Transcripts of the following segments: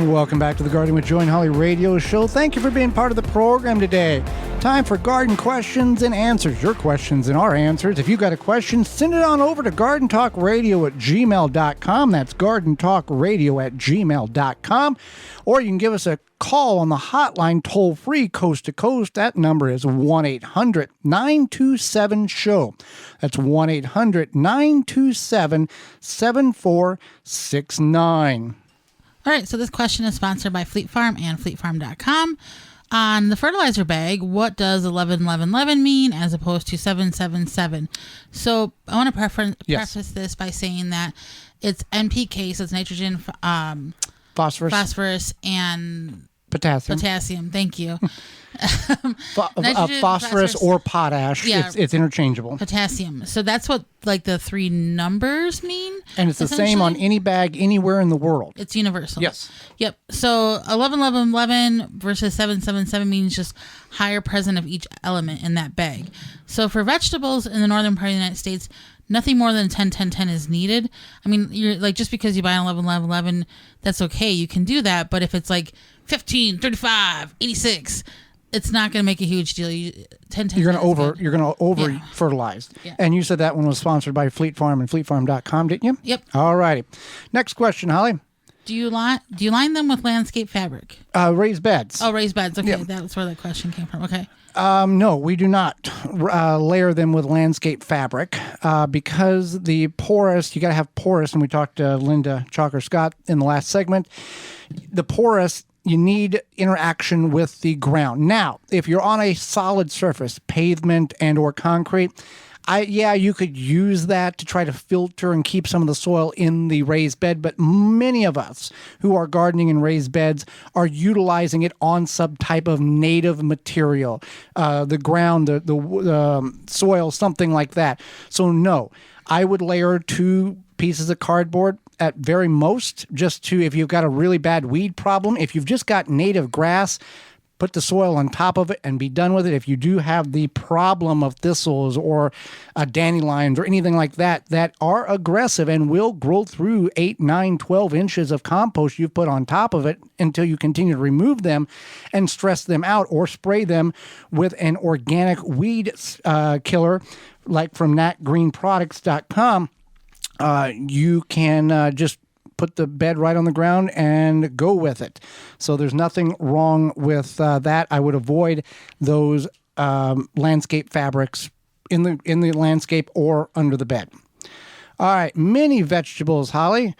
Welcome back to the Garden with Joy and Holly radio show. Thank you for being part of the program today. Time for garden questions and answers. Your questions and our answers. If you've got a question, send it on over to gardentalkradio@gmail.com. That's gardentalkradio@gmail.com. Or you can give us a call on the hotline, toll free, coast to coast. That number is 1-800-927-SHOW. That's 1-800-927-7469. All right, so this question is sponsored by Fleet Farm and fleetfarm.com. On the fertilizer bag, what does 11-11-11 mean as opposed to 7-7-7? So I want to preface this by saying that it's NPK, so it's nitrogen, phosphorus, and potassium. Thank you. Phosphorus or potash. Yeah, it's interchangeable. Potassium. So that's what like the three numbers mean. And it's the same on any bag anywhere in the world. It's universal. Yes. Yep. So 11-11-11 versus 7-7-7 means just higher present of each element in that bag. So for vegetables in the northern part of the United States, nothing more than 10-10-10 is needed. I mean, you're like, just because you buy an 11-11-11, that's okay. You can do that. But if it's like 15, 35, 86, it's not going to make a huge deal. 10-10. You're going to over fertilize. Yeah. And you said that one was sponsored by Fleet Farm and fleetfarm.com, didn't you? Yep. All righty. Next question, Holly. Do you line them with landscape fabric? Raised beds. Oh, raised beds. Okay, Yep. That's where that question came from. Okay. No, we do not layer them with landscape fabric because the porous, you got to have porous, and we talked to Linda Chalker-Scott in the last segment. The porous, you need interaction with the ground. Now, if you're on a solid surface, pavement and or concrete, you could use that to try to filter and keep some of the soil in the raised bed, but many of us who are gardening in raised beds are utilizing it on some type of native material, the ground, the soil, something like that. So no, I would layer 2 pieces of cardboard at very most, just to, if you've got a really bad weed problem. If you've just got native grass, put the soil on top of it and be done with it. If you do have the problem of thistles or dandelions or anything like that that are aggressive and will grow through 8, 9, 12 inches of compost you've put on top of it until you continue to remove them and stress them out or spray them with an organic weed killer like from natgreenproducts.com, you can just put the bed right on the ground and go with it. So there's nothing wrong with that. I would avoid those landscape fabrics in the landscape or under the bed. All right, many vegetables, Holly,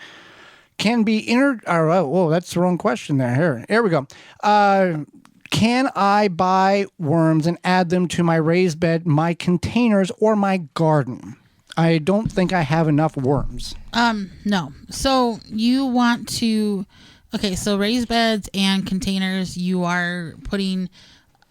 can be that's the wrong question there. Here we go. Can I buy worms and add them to my raised bed, my containers, or my garden? I don't think I have enough worms. No. So you want to, so raised beds and containers, you are putting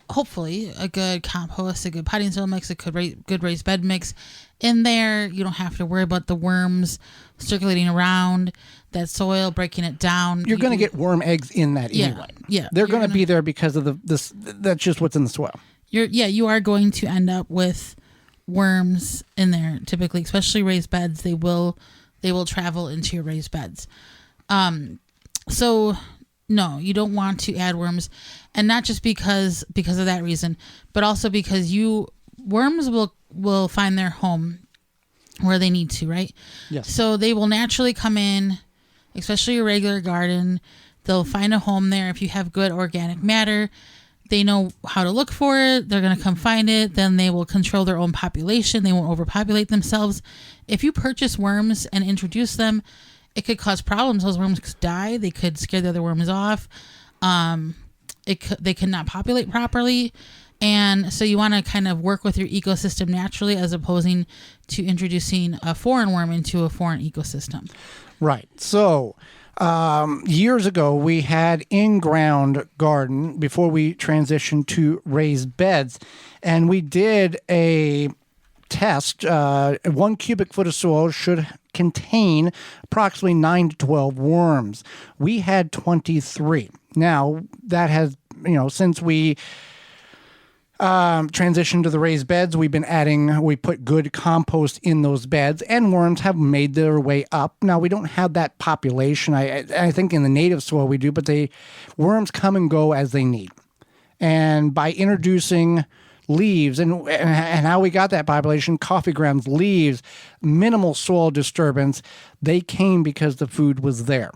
hopefully a good compost, a good potting soil mix, a good raised bed mix in there. You don't have to worry about the worms circulating around that soil, breaking it down. You're going to get worm eggs in that anyway. Yeah. They're going to be there because of that's just what's in the soil. You are going to end up with worms in there typically, especially raised beds. They will travel into your raised beds. So no, you don't want to add worms, and not just because of that reason, but also because worms will find their home where they need to, right? Yes. So they will naturally come in, especially your regular garden. They'll find a home there if you have good organic matter. They know how to look for it. They're going to come find it. Then they will control their own population. They won't overpopulate themselves. If you purchase worms and introduce them, it could cause problems. Those worms could die. They could scare the other worms off. They could not populate properly. And so you want to kind of work with your ecosystem naturally as opposing to introducing a foreign worm into a foreign ecosystem. Right. So years ago, we had in-ground garden before we transitioned to raised beds. And we did a test. 1 cubic foot of soil should contain approximately 9 to 12 worms. We had 23. Now, that has, since we Transition to the raised beds. We put good compost in those beds, and worms have made their way up. Now, we don't have that population. I think in the native soil we do, but worms come and go as they need. And by introducing leaves and how we got that population, coffee grounds, leaves, minimal soil disturbance, they came because the food was there.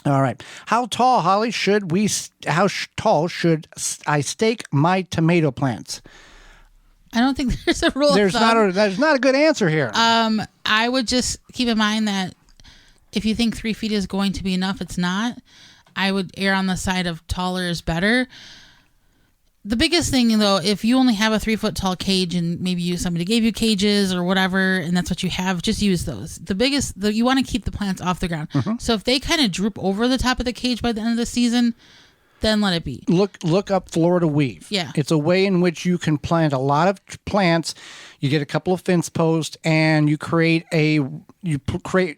All right. How tall, Holly, tall should I stake my tomato plants? I don't think there's a rule of thumb. There's not a good answer here. I would just keep in mind that if you think 3 feet is going to be enough, it's not. I would err on the side of taller is better. The biggest thing, though, if you only have a 3 foot tall cage and maybe somebody gave you cages or whatever, and that's what you have, just use those. You want to keep the plants off the ground. Mm-hmm. So if they kind of droop over the top of the cage by the end of the season, then let it be. Look up Florida weave. Yeah. It's a way in which you can plant a lot of plants. You get a couple of fence posts and you create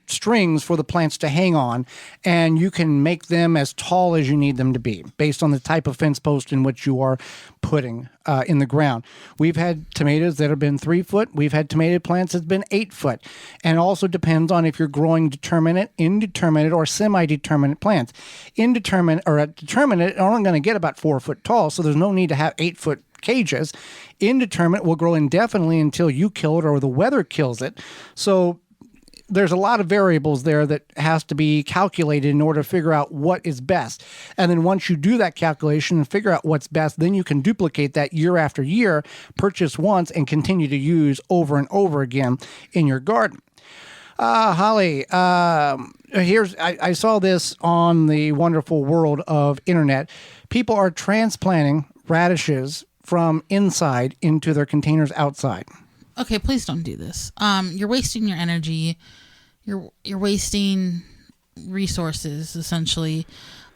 strings for the plants to hang on, and you can make them as tall as you need them to be based on the type of fence post in which you are putting in the ground. We've had tomatoes that have been 3 foot. We've had tomato plants that's been 8 foot. And it also depends on if you're growing determinate, indeterminate, or semi-determinate plants. Determinate are only going to get about 4 foot tall, so there's no need to have 8 foot cages. Indeterminate will grow indefinitely until you kill it or the weather kills it. So there's a lot of variables there that has to be calculated in order to figure out what is best. And then once you do that calculation and figure out what's best, then you can duplicate that year after year, purchase once, and continue to use over and over again in your garden. Holly, I saw this on the wonderful world of internet. People are transplanting radishes from inside into their containers outside. Okay, please don't do this. You're wasting your energy. You're wasting resources, essentially.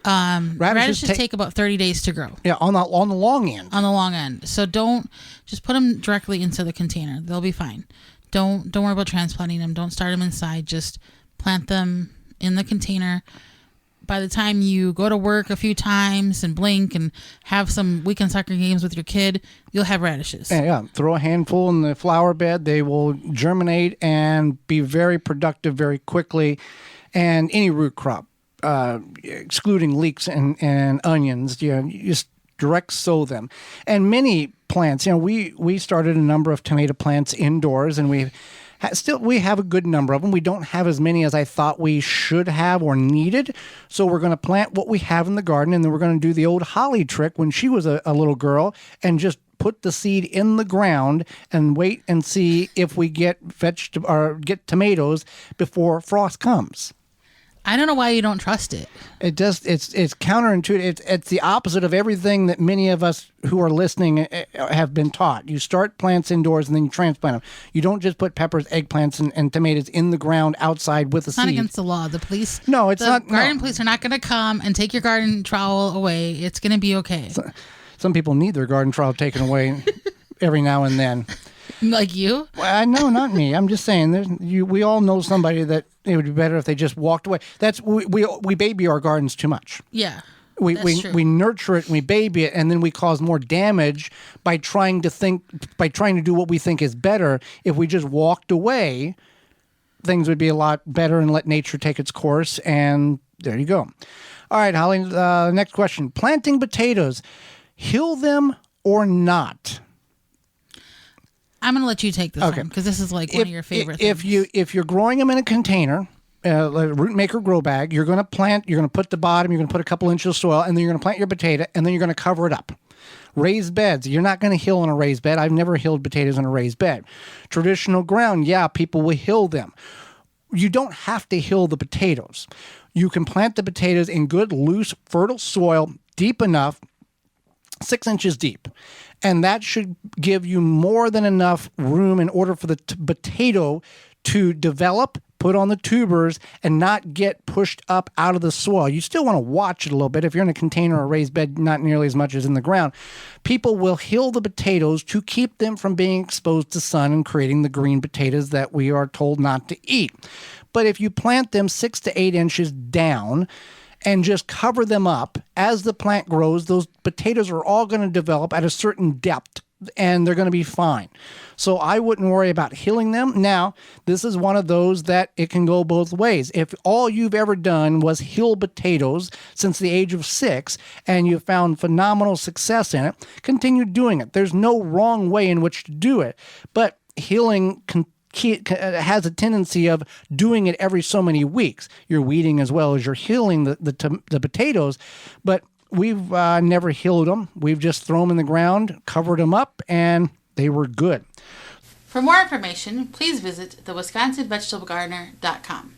Radishes take about 30 days to grow. Yeah, on the long end. On the long end. So don't just put them directly into the container. They'll be fine. Don't worry about transplanting them. Don't start them inside. Just plant them in the container. By the time you go to work a few times and blink and have some weekend soccer games with your kid, you'll have radishes. Yeah. Throw a handful in the flower bed. They will germinate and be very productive very quickly. And any root crop, excluding leeks and onions, you just direct sow them. And many plants, we started a number of tomato plants indoors, and we have a good number of them. We don't have as many as I thought we should have or needed. So we're going to plant what we have in the garden, and then we're going to do the old Holly trick when she was a little girl and just put the seed in the ground and wait and see if we get tomatoes before frost comes. I don't know why you don't trust it. It's counterintuitive. It's the opposite of everything that many of us who are listening have been taught. You start plants indoors and then you transplant them. You don't just put peppers, eggplants, and tomatoes in the ground outside with a seed. It's not against the law. The police. No, it's not. The garden police are not going to come and take your garden trowel away. It's going to be okay. Some people need their garden trowel taken away every now and then. Like you? Well, no, not me. I'm just saying. We all know somebody that it would be better if they just walked away. We baby our gardens too much. Yeah. We nurture it and we baby it, and then we cause more damage by trying to do what we think is better. If we just walked away, things would be a lot better and let nature take its course. And there you go. All right, Holly. Next question: planting potatoes, hill them or not? I'm going to let you take this one because this is like one of your favorite things. If you're growing them in a container, like a root maker grow bag, you're going to put the bottom, you're going to put a couple inches of soil, and then you're going to plant your potato, and then you're going to cover it up. Raised beds, you're not going to hill on a raised bed. I've never hilled potatoes on a raised bed. Traditional ground, people will hill them. You don't have to hill the potatoes. You can plant the potatoes in good, loose, fertile soil, deep enough, 6 inches deep. And that should give you more than enough room in order for the potato to develop, put on the tubers, and not get pushed up out of the soil. You still want to watch it a little bit. If you're in a container or a raised bed, not nearly as much as in the ground. People will hill the potatoes to keep them from being exposed to sun and creating the green potatoes that we are told not to eat. But if you plant them 6 to 8 inches down, and just cover them up. As the plant grows, those potatoes are all going to develop at a certain depth, and they're going to be fine. So I wouldn't worry about healing them. Now, this is one of those that it can go both ways. If all you've ever done was heal potatoes since the age of 6 and you found phenomenal success in it, continue doing it. There's no wrong way in which to do it. But healing has a tendency of doing it every so many weeks. You're weeding as well as you're healing the potatoes, but we've never healed them. We've just thrown them in the ground, covered them up, and they were good. For more information, please visit thewisconsinvegetablegardener.com.